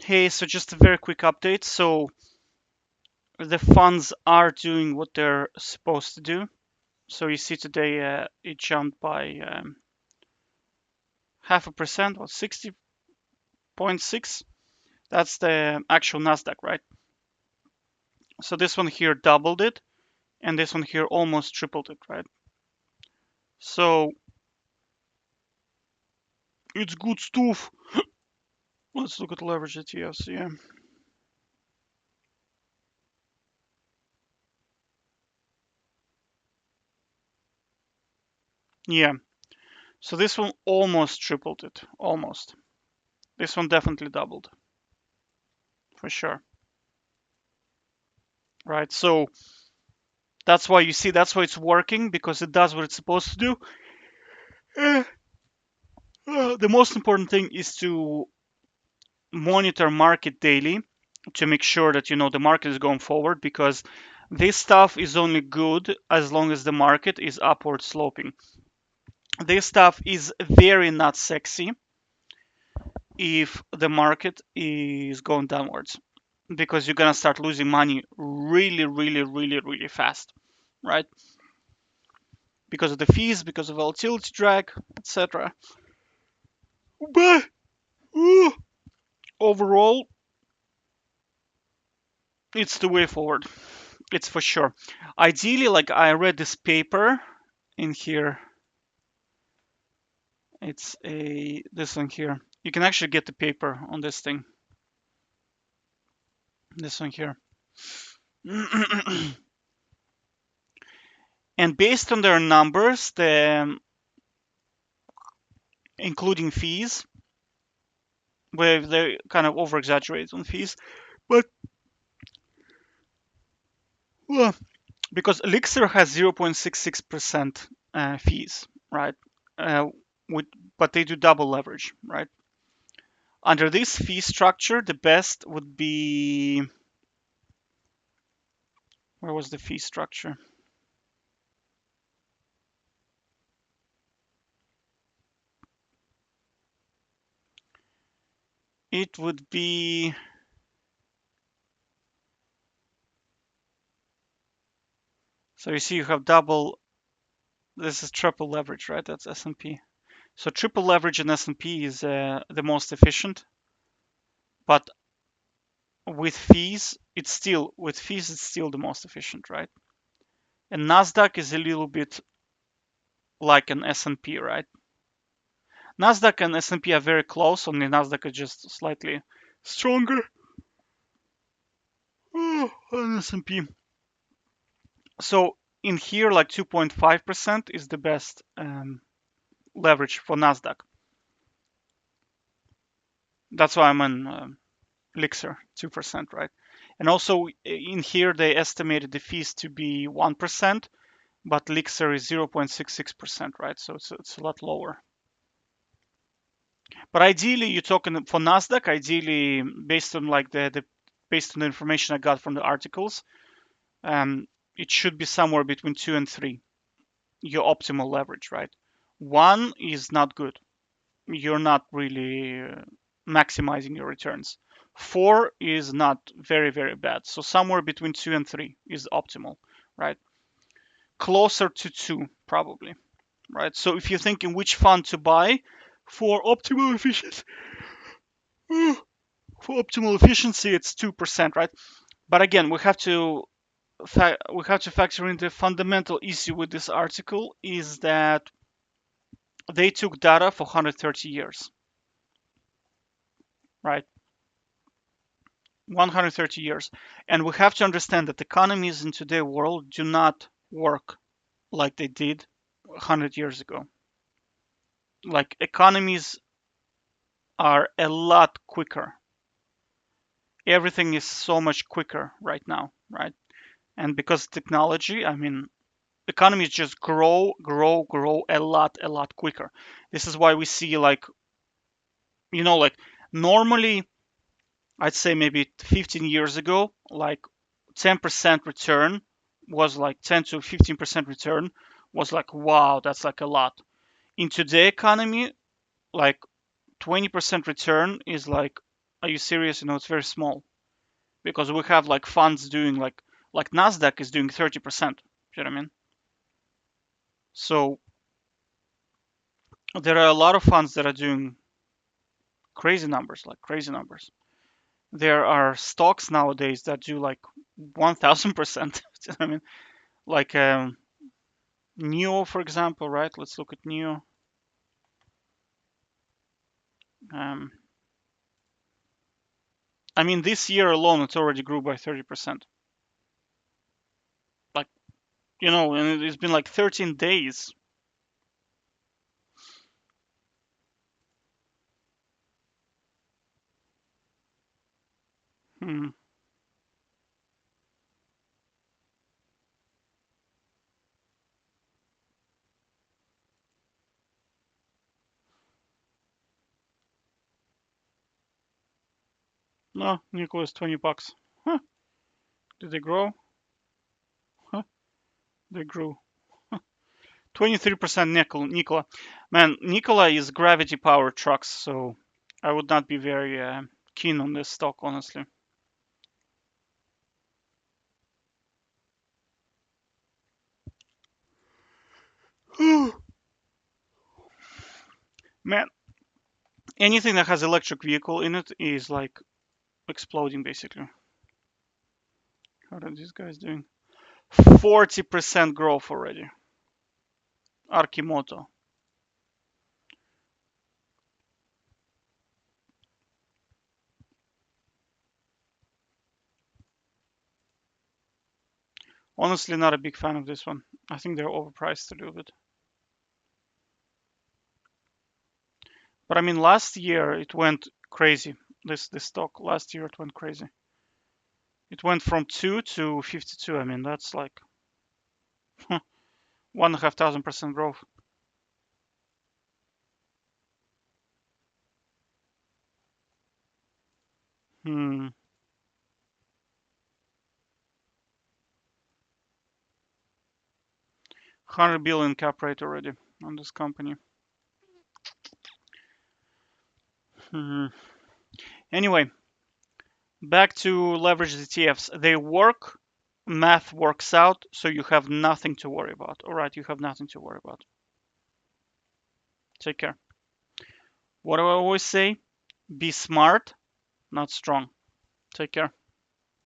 Hey, so just a very quick update. So the funds are doing what they're supposed to do. So you see today it jumped by 0.5%, or 60.6. That's the actual Nasdaq, right? So this one here doubled it, and this one here almost tripled it, right? So it's good stuff. Let's look at leverage ETFs. Yeah. So this one almost tripled it, almost. This one definitely doubled, for sure, right? So that's why you see, that's why it's working, because it does what it's supposed to do. Uh, the most important thing is to monitor market daily to make sure that you know the market is going forward, because this stuff is only good as long as the market is upward sloping. This stuff is very not sexy if the market is going downwards, because you're gonna start losing money really, really, really, really fast, right? Because of the fees, because of volatility drag, etc. But overall, it's the way forward. It's for sure. Ideally, like I read this paper in here. It's a this one here. You can actually get the paper on this thing. This one here. And based on their numbers, the including fees, where they kind of over exaggerate on fees, but well, because Elixir has 0.66% fees, right? Uh, with, but they do double leverage, right? Under this fee structure, the best would be, where was the fee structure? It would be, so you see you have double, this is triple leverage, right? That's S&P. So triple leverage in S&P is the most efficient, but with fees it's still the most efficient, right? And Nasdaq is a little bit like an S&P, right? Nasdaq and S&P are very close, only Nasdaq is just slightly stronger than S&P. So in here, like 2.5% is the best leverage for Nasdaq. That's why I'm on Elixir, 2%, right? And also in here, they estimated the fees to be 1%, but Elixir is 0.66%, right? So it's a lot lower. But ideally, you're talking for Nasdaq. Ideally, based on like the based on the information I got from the articles, it should be somewhere between 2 and 3. Your optimal leverage, right? 1 is not good. You're not really maximizing your returns. 4 is not very, very bad. So somewhere between 2 and 3 is optimal, right? Closer to 2, probably, right? So if you're thinking which fund to buy for optimal efficiency, it's 2%, right? But again, we have to factor in the fundamental issue with this article is that they took data for 130 years, right? 130 years. And we have to understand that economies in today's world do not work like they did 100 years ago. Like economies are a lot quicker. Everything is so much quicker right now, right? And because technology, I mean, economies just grow a lot quicker. This is why we see like, like normally, I'd say maybe 15 years ago, like 10% return was like 10 to 15% return was like, wow, that's like a lot. In today's economy, like 20% return is like Are you serious? It's very small because we have like funds doing like Nasdaq is doing 30%. You know what I mean? So there are a lot of funds that are doing crazy numbers, like crazy numbers. There are stocks nowadays that do like 1,000%. I mean, like Neo, for example, right? Let's look at Neo. Um, I mean, this year alone, it's already grew by 30%. Like, and it's been like 13 days. Hmm. No, Nicholas, $20. Huh? Did they grow? Huh? They grew. 23% Nikola. Man, Nikola is gravity powered trucks, so I would not be very keen on this stock, honestly. Man, anything that has electric vehicle in it is like exploding basically. How are these guys doing? 40% growth already. Arkimoto. Honestly, not a big fan of this one. I think they're overpriced a little bit. But I mean, last year it went crazy. This stock last year it went crazy. It went from 2 to 52. I mean, that's like 1,500% growth. Hmm. 100 billion cap rate already on this company. Hmm. Anyway, back to leveraged ETFs. They work, math works out, so you have nothing to worry about. All right, you have nothing to worry about. Take care. What do I always say? Be smart, not strong. Take care.